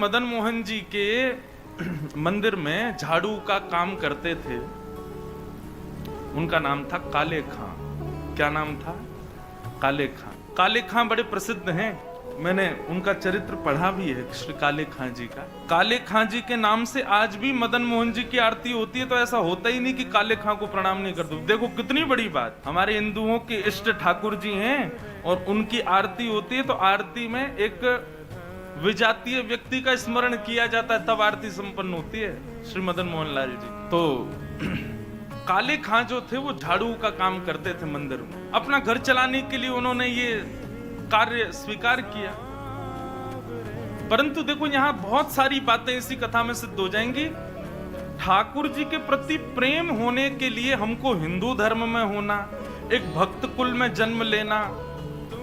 मदन मोहन जी के मंदिर में झाड़ू का काम करते थे। उनका नाम था काले खां। क्या नाम था? काले खां। काले खां बड़े प्रसिद्ध हैं, मैंने उनका चरित्र पढ़ा भी है, श्री काले खां जी का। काले खां जी के नाम से आज भी मदन मोहन जी की आरती होती है, तो ऐसा होता ही नहीं कि काले खां को प्रणाम नहीं कर दो। देखो कितनी बड़ी बात, हमारे हिंदुओं के इष्ट ठाकुर जी हैं और उनकी आरती होती है, तो आरती में एक विजातीय व्यक्ति का स्मरण किया जाता है, तब आरती संपन्न होती है। श्री मदन मोहन लाल जी तो काले खां जो थे वो झाड़ू का काम करते थे मंदिर में। अपना घर चलाने के लिए उन्होंने ये कार्य स्वीकार किया। परंतु देखो यहां बहुत सारी बातें इसी कथा में सिद्ध हो जाएंगी। ठाकुर जी के प्रति प्रेम होने के लिए हमको हिंदू धर्म में होना, एक भक्त कुल में जन्म लेना,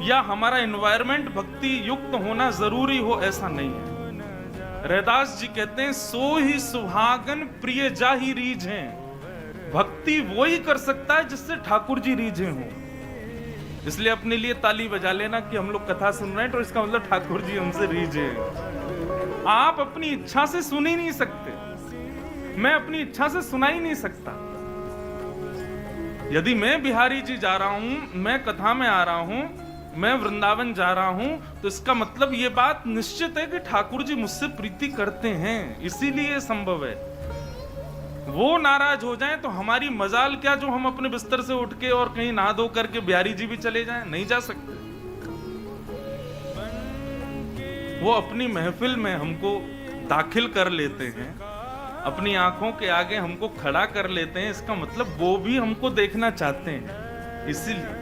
या हमारा एनवायरमेंट भक्ति युक्त होना जरूरी हो, ऐसा नहीं है। रैदास जी कहते हैं, सो ही सुहागन प्रिय जाहि रीझे। भक्ति वो ही कर सकता है जिससे ठाकुर जी रीझे हों। इसलिए अपने लिए ताली बजा लेना कि हम लोग कथा सुन रहे हैं, तो इसका मतलब ठाकुर जी हमसे रीझे। आप अपनी इच्छा से सुन ही नहीं सकते, मैं अपनी इच्छा से सुना ही नहीं सकता। यदि मैं बिहारी जी जा रहा हूं, मैं कथा में आ रहा हूं, मैं वृंदावन जा रहा हूं, तो इसका मतलब ये बात निश्चित है कि ठाकुर जी मुझसे प्रीति करते हैं, इसीलिए संभव है। वो नाराज हो जाएं तो हमारी मजाल क्या जो हम अपने बिस्तर से उठ के और कहीं नहा धो करके बिहारी जी भी चले जाएं? नहीं जा सकते। वो अपनी महफिल में हमको दाखिल कर लेते हैं, अपनी आंखों के आगे हमको खड़ा कर लेते हैं, इसका मतलब वो भी हमको देखना चाहते हैं, इसीलिए।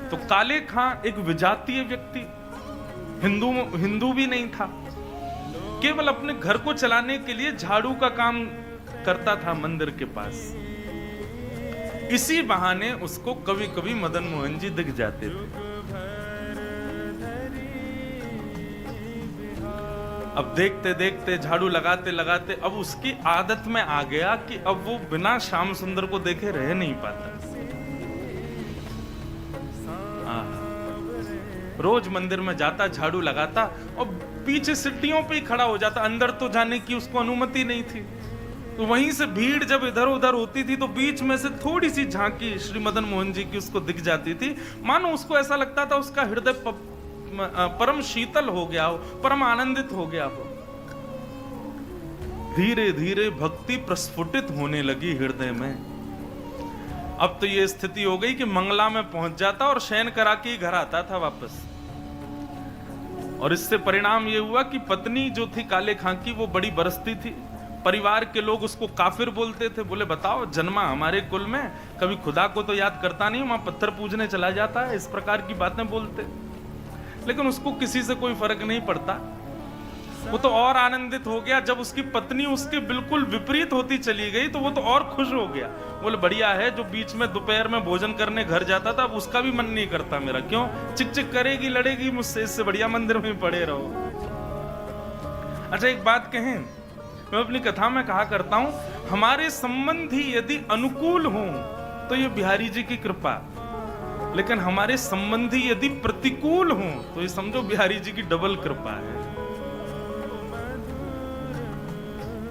तो काले खां एक विजातीय व्यक्ति, हिंदू भी नहीं था, केवल अपने घर को चलाने के लिए झाड़ू का काम करता था मंदिर के पास। इसी बहाने उसको कभी कभी मदन मोहन जी दिख जाते थे। अब देखते देखते झाड़ू लगाते लगाते अब उसकी आदत में आ गया कि अब वो बिना श्याम सुंदर को देखे रह नहीं पाता। रोज मंदिर में जाता, झाड़ू लगाता और पीछे सीढ़ियों पे ही खड़ा हो जाता। अंदर तो जाने की उसको अनुमति नहीं थी, तो वहीं से भीड़ जब इधर उधर होती थी तो बीच में से थोड़ी सी झांकी श्री मदन मोहन जी की उसको दिख जाती थी। मानो उसको ऐसा लगता था उसका हृदय परम शीतल हो गया हो, परम आनंदित हो गया हो। धीरे धीरे भक्ति प्रस्फुटित होने लगी हृदय में। अब तो ये स्थिति हो गई कि मंगला में पहुंच जाता और शयन करा के घर आता था वापस। और इससे परिणाम ये हुआ कि पत्नी जो थी काले खां की, वो बड़ी बरसती थी। परिवार के लोग उसको काफिर बोलते थे। बोले बताओ, जन्मा हमारे कुल में, कभी खुदा को तो याद करता नहीं, वहां पत्थर पूजने चला जाता है, इस प्रकार की बातें बोलते। लेकिन उसको किसी से कोई फर्क नहीं पड़ता। वो तो और आनंदित हो गया जब उसकी पत्नी उसके बिल्कुल विपरीत होती चली गई, तो वो तो और खुश हो गया। बोले बढ़िया है, जो बीच में दोपहर में भोजन करने घर जाता था, अब उसका भी मन नहीं करता मेरा। क्यों? चिक चिक करेगी, लड़ेगी मुझसे, इससे बढ़िया मंदिर में पड़े रहो। अच्छा एक बात कहें, मैं अपनी कथा में कहा करता हूं, हमारे संबंधी यदि अनुकूल हों तो ये बिहारी जी की कृपा, लेकिन हमारे संबंधी यदि प्रतिकूल हों तो ये समझो बिहारी जी की डबल कृपा है।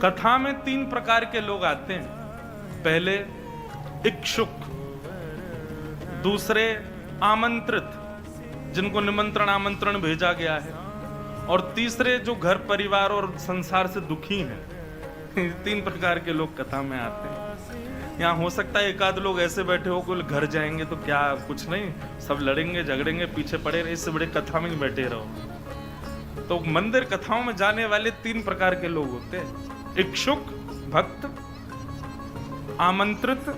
कथा में 3 प्रकार के लोग आते हैं। पहले इच्छुक, दूसरे आमंत्रित, जिनको निमंत्रण आमंत्रण भेजा गया है, और तीसरे जो घर परिवार और संसार से दुखी हैं। 3 प्रकार के लोग कथा में आते हैं। यहाँ हो सकता है एक आध लोग ऐसे बैठे हो कि घर जाएंगे तो क्या, कुछ नहीं, सब लड़ेंगे झगड़ेंगे, पीछे पड़े रहे, इससे बड़े कथा में ही बैठे रहो। तो मंदिर कथाओं में जाने वाले 3 प्रकार के लोग होते हैं, इच्छुक भक्त, आमंत्रित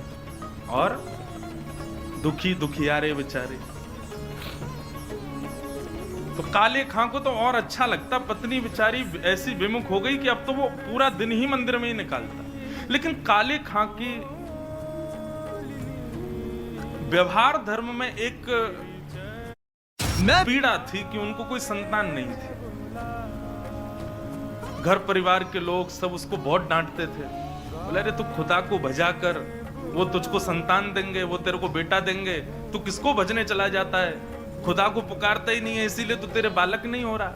और दुखी दुखियारे बेचारे। तो काले खां को तो और अच्छा लगता, पत्नी बेचारी ऐसी विमुख हो गई कि अब तो वो पूरा दिन ही मंदिर में ही निकालता। लेकिन काले खां की व्यवहार धर्म में एक पीड़ा थी कि उनको कोई संतान नहीं थी। घर परिवार के लोग सब उसको बहुत डांटते थे। बोले अरे तू खुदा को भजा कर, वो तुझको संतान देंगे, वो तेरे को बेटा देंगे, तू किसको भजने चला जाता है, खुदा को पुकारता ही नहीं है, इसीलिए तो तेरे बालक नहीं हो रहा।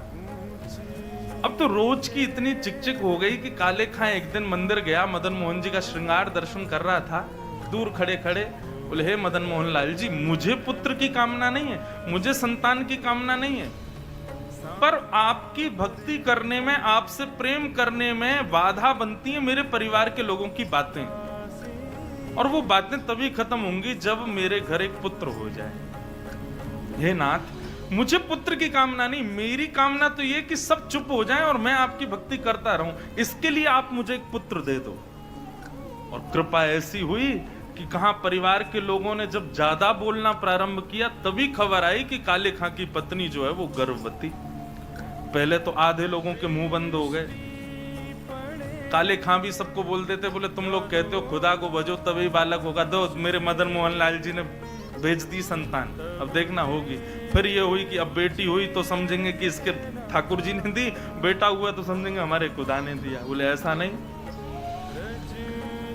तो रोज की इतनी चिकचिक हो गई कि काले खां एक दिन मंदिर गया, मदन मोहन जी का श्रृंगार दर्शन कर रहा था, दूर खड़े खड़े बोले, हे मदन मोहन लाल जी, मुझे पुत्र की कामना नहीं है, मुझे संतान की कामना नहीं है, पर आपकी भक्ति करने में, आपसे प्रेम करने में बाधा बनती है मेरे परिवार के लोगों की बातें, और वो बातें तभी खत्म होंगी जब मेरे घर एक पुत्र हो जाए। हे नाथ, मुझे पुत्र की कामना नहीं, मेरी कामना तो ये कि सब चुप हो जाएं और मैं आपकी भक्ति करता रहूं, इसके लिए आप मुझे एक पुत्र दे दो। और कृपा ऐसी हुई कि कहां परिवार के लोगों ने जब ज्यादा बोलना प्रारंभ किया, तभी खबर आई कि काले खां की पत्नी जो है वो गर्भवती। पहले तो आधे लोगों के मुंह बंद हो गए। काले खां भी सबको बोल देते, बोले तुम लोग कहते हो खुदा को भजो तभी बालक होगा, दो मेरे मदन मोहन लाल जी ने भेज दी संतान, अब देखना होगी। फिर ये हुई कि अब बेटी हुई तो समझेंगे कि इसके ठाकुर जी ने दी, बेटा हुआ तो समझेंगे हमारे खुदा ने दिया। बोले ऐसा नहीं,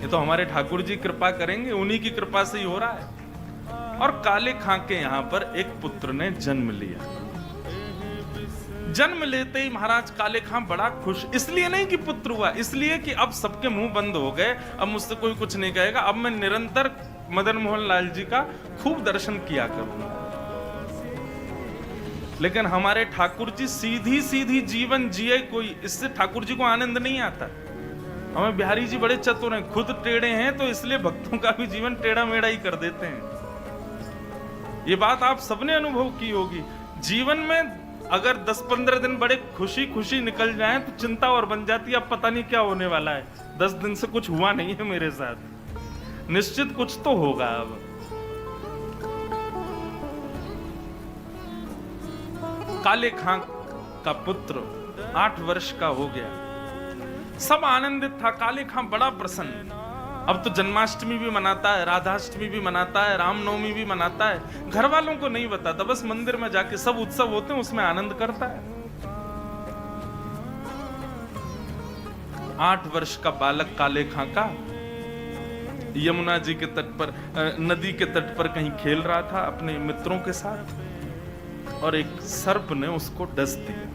ये तो हमारे ठाकुर जी कृपा करेंगे, उन्हीं की कृपा से ही हो रहा है। और काले खां के यहां पर एक पुत्र ने जन्म लिया। जन्म लेते ही महाराज काले खां बड़ा खुश, इसलिए नहीं कि पुत्र हुआ, इसलिए कि अब सबके मुंह बंद हो गए, अब मुझसे कोई कुछ नहीं कहेगा, अब मैं निरंतर मदन मोहन लाल जी का खूब दर्शन किया करूंगा। लेकिन हमारे ठाकुर जी सीधी सीधी जीवन जिए कोई, इससे ठाकुर जी को आनंद नहीं आता। हमें बिहारी जी बड़े चतुर हैं, खुद टेढ़े हैं तो इसलिए भक्तों का भी जीवन टेढ़ा मेढ़ा ही कर देते हैं। ये बात आप सबने अनुभव की होगी। जीवन में अगर 10-15 दिन बड़े खुशी खुशी निकल जाएं तो चिंता और बन जाती है, अब पता नहीं क्या होने वाला है, 10 दिन से कुछ हुआ नहीं है मेरे साथ, निश्चित कुछ तो होगा। अब काले खां का पुत्र 8 वर्ष का हो गया, सब आनंदित था, काले खां बड़ा प्रसन्न। अब तो जन्माष्टमी भी मनाता है, राधाष्टमी भी मनाता है, रामनवमी भी मनाता है, घर वालों को नहीं बताता, बस मंदिर में जाके सब उत्सव होते हैं उसमें आनंद करता है। 8 वर्ष का बालक काले खां का यमुना जी के तट पर, नदी के तट पर कहीं खेल रहा था अपने मित्रों के साथ, और एक सर्प ने उसको डस दिया।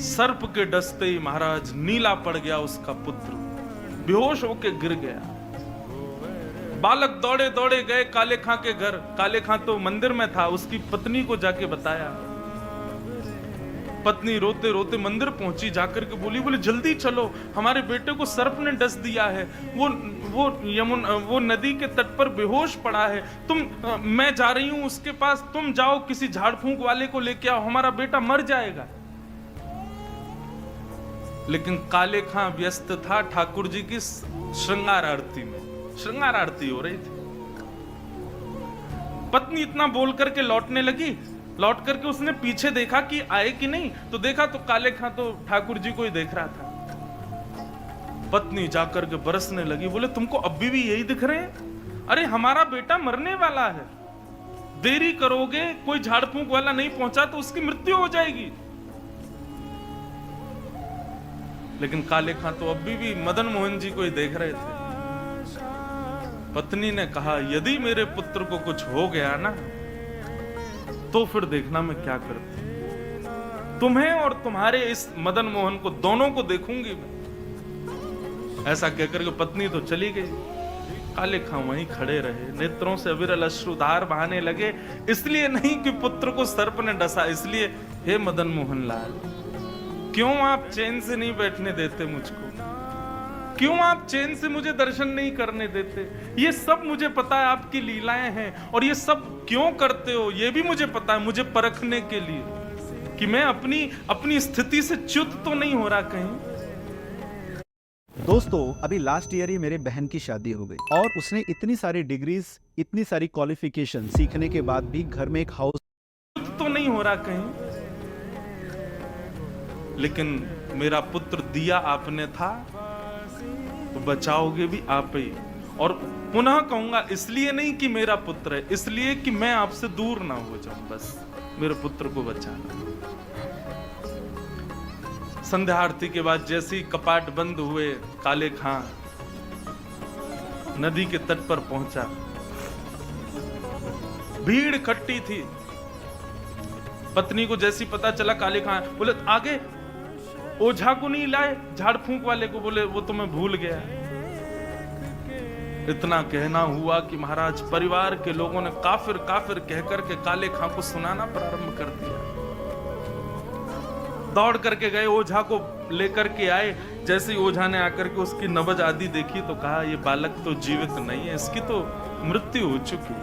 सर्प के डसते ही महाराज नीला पड़ गया उसका पुत्र, बेहोश होके गिर गया। बालक दौड़े दौड़े गए काले खां के घर, काले खां तो मंदिर में था, उसकी पत्नी को जाके बताया। पत्नी रोते रोते मंदिर पहुंची, जाकर के बोली जल्दी चलो, हमारे बेटे को सर्प ने डस दिया है, वो नदी के तट पर बेहोश पड़ा है, मैं जा रही हूं उसके पास, तुम जाओ किसी झाड़ फूंक वाले को लेके आओ, हमारा बेटा मर जाएगा। लेकिन काले खां व्यस्त था ठाकुर जी की श्रृंगार आरती में, श्रृंगार आरती हो रही थी। पत्नी इतना बोल करके लौटने लगी, लौट करके उसने पीछे देखा कि आए कि नहीं, तो देखा तो काले खां तो ठाकुर जी को ही देख रहा था। पत्नी जाकर के बरसने लगी, बोले तुमको अभी भी यही दिख रहे हैं? अरे हमारा बेटा मरने वाला है, देरी करोगे, कोई झाड़ फूंक वाला नहीं पहुंचा तो उसकी मृत्यु हो जाएगी। लेकिन काले खां तो अभी भी मदन मोहन जी को ही देख रहे थे। पत्नी ने कहा, यदि मेरे पुत्र को कुछ हो गया ना तो फिर देखना मैं क्या करती, तुम्हें और तुम्हारे इस मदन मोहन को दोनों को देखूंगी मैं। ऐसा कहकर के पत्नी तो चली गई, काले खां वहीं खड़े रहे, नेत्रों से अविरल अश्रुधार बहाने लगे, इसलिए नहीं कि पुत्र को सर्प ने डसा, इसलिए हे मदन मोहन लाल, क्यों आप चैन से नहीं बैठने देते मुझको, क्यों आप चैन से मुझे दर्शन नहीं करने देते? ये सब मुझे पता है आपकी लीलाएं हैं, और ये सब क्यों करते हो ये भी मुझे पता है, मुझे परखने के लिए कि मैं अपनी स्थिति से च्युत तो नहीं हो रहा कहीं। दोस्तों, अभी लास्ट ईयर ही मेरे बहन की शादी हो गई, और उसने इतनी सारी डिग्रीज, इतनी सारी क्वालिफिकेशन सीखने के बाद भी घर में एक हाउस तो नहीं हो रहा कहीं। लेकिन मेरा पुत्र दिया आपने था तो बचाओगे भी आप ही। और पुनः कहूंगा, इसलिए नहीं कि मेरा पुत्र है, इसलिए कि मैं आपसे दूर ना हो जाऊं, बस मेरे पुत्र को बचाना। संध्या आरती के बाद जैसे ही कपाट बंद हुए, काले खां नदी के तट पर पहुंचा। भीड़ इकट्ठी थी, पत्नी को जैसी पता चला काले खां, बोले आगे ओझा को नहीं लाए, झाड़ फूंक वाले को, बोले वो तो मैं भूल गया। इतना कहना हुआ कि महाराज परिवार के लोगों ने काफिर काफिर कहकर के काले खां को सुनाना प्रारंभ कर दिया। दौड़ करके गए, ओझा को लेकर के आए। जैसे ही ओझा ने आकर के उसकी नब्ज आदि देखी तो कहा ये बालक तो जीवित नहीं है, इसकी तो मृत्यु हो चुकी।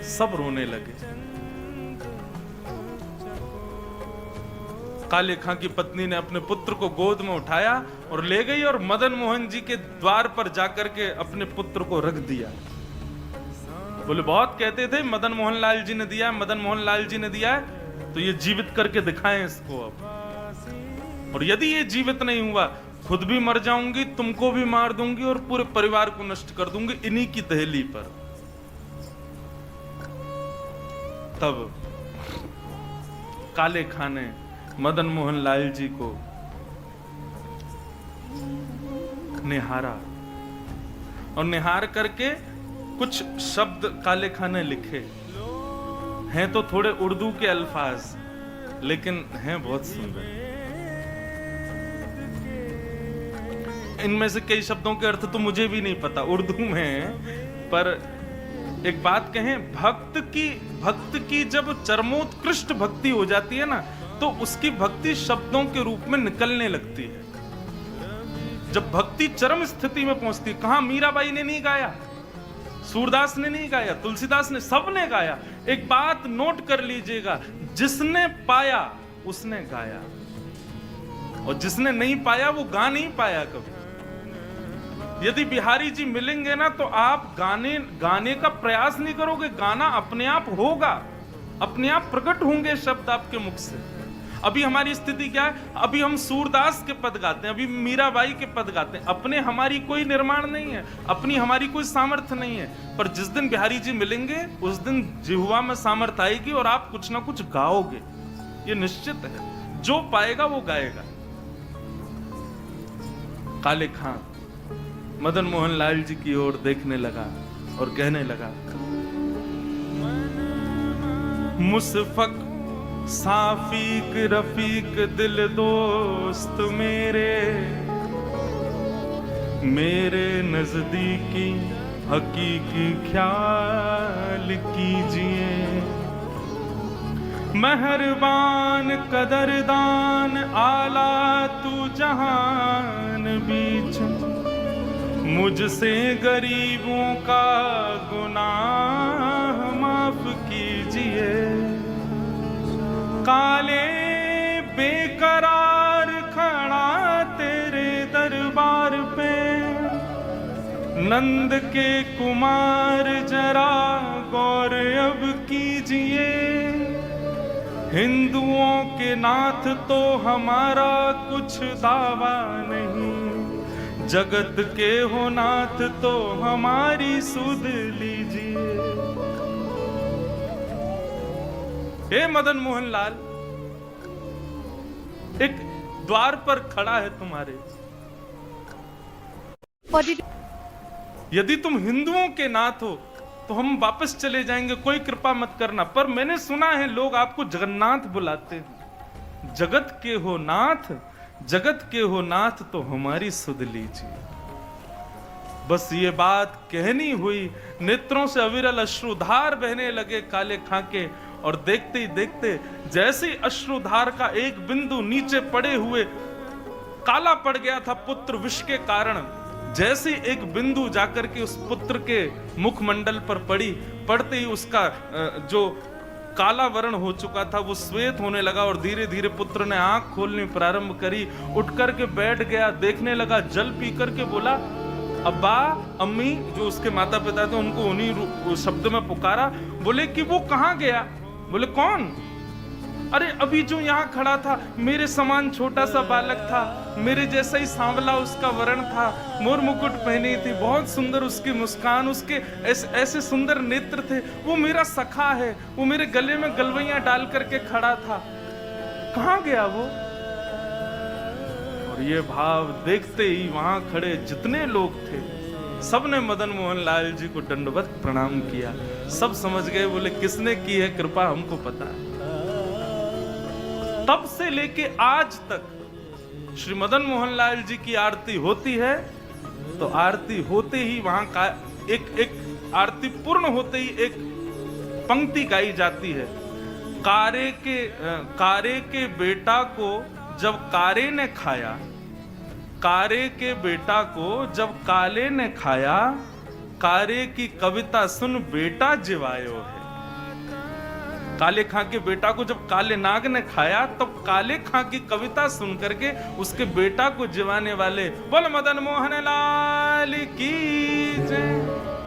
सब रोने लगे। काले खां की पत्नी ने अपने पुत्र को गोद में उठाया और ले गई और मदन मोहन जी के द्वार पर जाकर के अपने पुत्र को रख दिया। बोले बहुत कहते थे मदन मोहन लाल जी ने दिया, मदन मोहन लाल जी ने दिया है, तो ये जीवित करके दिखाएं इसको अब। और यदि ये जीवित नहीं हुआ, खुद भी मर जाऊंगी, तुमको भी मार दूंगी और पूरे परिवार को नष्ट कर दूंगी इन्हीं की दहली पर। तब काले खां ने मदन मोहन लाल जी को निहारा और निहार करके कुछ शब्द काले खां ने लिखे। हैं तो थोड़े उर्दू के अल्फाज, लेकिन हैं बहुत सुंदर। इनमें से कई शब्दों के अर्थ तो मुझे भी नहीं पता, उर्दू में है। पर एक बात कहें, भक्त की जब चरमोत्कृष्ट भक्ति हो जाती है ना, तो उसकी भक्ति शब्दों के रूप में निकलने लगती है। जब भक्ति चरम स्थिति में पहुंचती है, कहां मीराबाई ने नहीं गाया, सूरदास ने नहीं गाया, तुलसीदास ने, सबने गाया। एक बात नोट कर लीजिएगा, जिसने पाया उसने गाया, और जिसने नहीं पाया वो गा नहीं पाया कभी। यदि बिहारी जी मिलेंगे ना, तो आप गाने का प्रयास नहीं करोगे, गाना अपने आप होगा, अपने आप प्रकट होंगे शब्द आपके मुख से। अभी हमारी स्थिति क्या है, अभी हम सूरदास के पद गाते हैं, अभी मीराबाई के पद गाते हैं, अपने हमारी कोई निर्माण नहीं है, अपनी हमारी कोई सामर्थ्य नहीं है। पर जिस दिन बिहारी जी मिलेंगे, उस दिन जिह्वा में सामर्थ्य आएगी और आप कुछ ना कुछ गाओगे, ये निश्चित है। जो पाएगा वो गाएगा। काले खां मदन मोहन लाल जी की ओर देखने लगा और कहने लगा, मुसफक साफीक रफीक दिल दोस्त मेरे नजदीकी हकीकी ख्याल कीजिए। मेहरबान कदरदान आला तू जहान बीच, मुझसे गरीबों का गुनाह माफ कीजिए। काले बेकरार खड़ा तेरे दरबार पे, नंद के कुमार जरा गौर अब कीजिए। हिंदुओं के नाथ तो हमारा कुछ दावा नहीं, जगत के हो नाथ तो हमारी सुध लीजिए। हे मदन मोहन लाल, एक द्वार पर खड़ा है तुम्हारे, यदि तुम हिंदुओं के नाथ हो तो हम वापस चले जाएंगे, कोई कृपा मत करना। पर मैंने सुना है लोग आपको जगन्नाथ बुलाते हैं। जगत के हो नाथ, जगत के हो नाथ तो हमारी सुध लीजिए। बस ये बात कहनी हुई, नेत्रों से अविरल अश्रुधार बहने लगे काले खां के, और देखते ही देखते जैसे अश्रुधार का एक बिंदु नीचे पड़े हुए काला पड़ गया था पुत्र विष के कारण, जैसे एक बिंदु जाकर के उस पुत्र के मुखमंडल पर पड़ी, पड़ते ही उसका जो काला वर्ण हो चुका था वो श्वेत होने लगा, और धीरे धीरे पुत्र ने आंख खोलनी प्रारंभ करी, उठ करके बैठ गया, देखने लगा, जल पी करके बोला अब्बा अम्मी, जो उसके माता पिता थे उनको उन्हीं शब्द में पुकारा। बोले कि वो कहाँ गया? बोले कौन? अरे अभी जो यहाँ खड़ा था, मेरे समान छोटा सा बालक था, मेरे जैसा ही सांवला उसका वर्ण था, मोर मुकुट पहनी थी, बहुत सुंदर उसकी मुस्कान, उसके ऐसे सुंदर नेत्र थे, वो मेरा सखा है, वो मेरे गले में गलवैयां डाल करके खड़ा था, कहाँ गया वो? और ये भाव देखते ही वहां खड़े जितने लोग थे सबने मदन मोहन लाल जी को दंडवत प्रणाम किया। सब समझ गए, बोले किसने की है कृपा हमको पता है। तब से लेके आज तक श्री मदन मोहन लाल जी की आरती होती है तो आरती होते ही वहां का एक आरती पूर्ण होते ही एक पंक्ति गाई जाती है। कारे के बेटा को जब कारे ने खाया, कारे के बेटा को जब काले ने खाया, कारे की कविता सुन बेटा जिवायो है। काले खां के बेटा को जब काले नाग ने खाया तब काले खां की कविता सुन करके उसके बेटा को जिवाने वाले बोल मदन मोहन लाल की जय।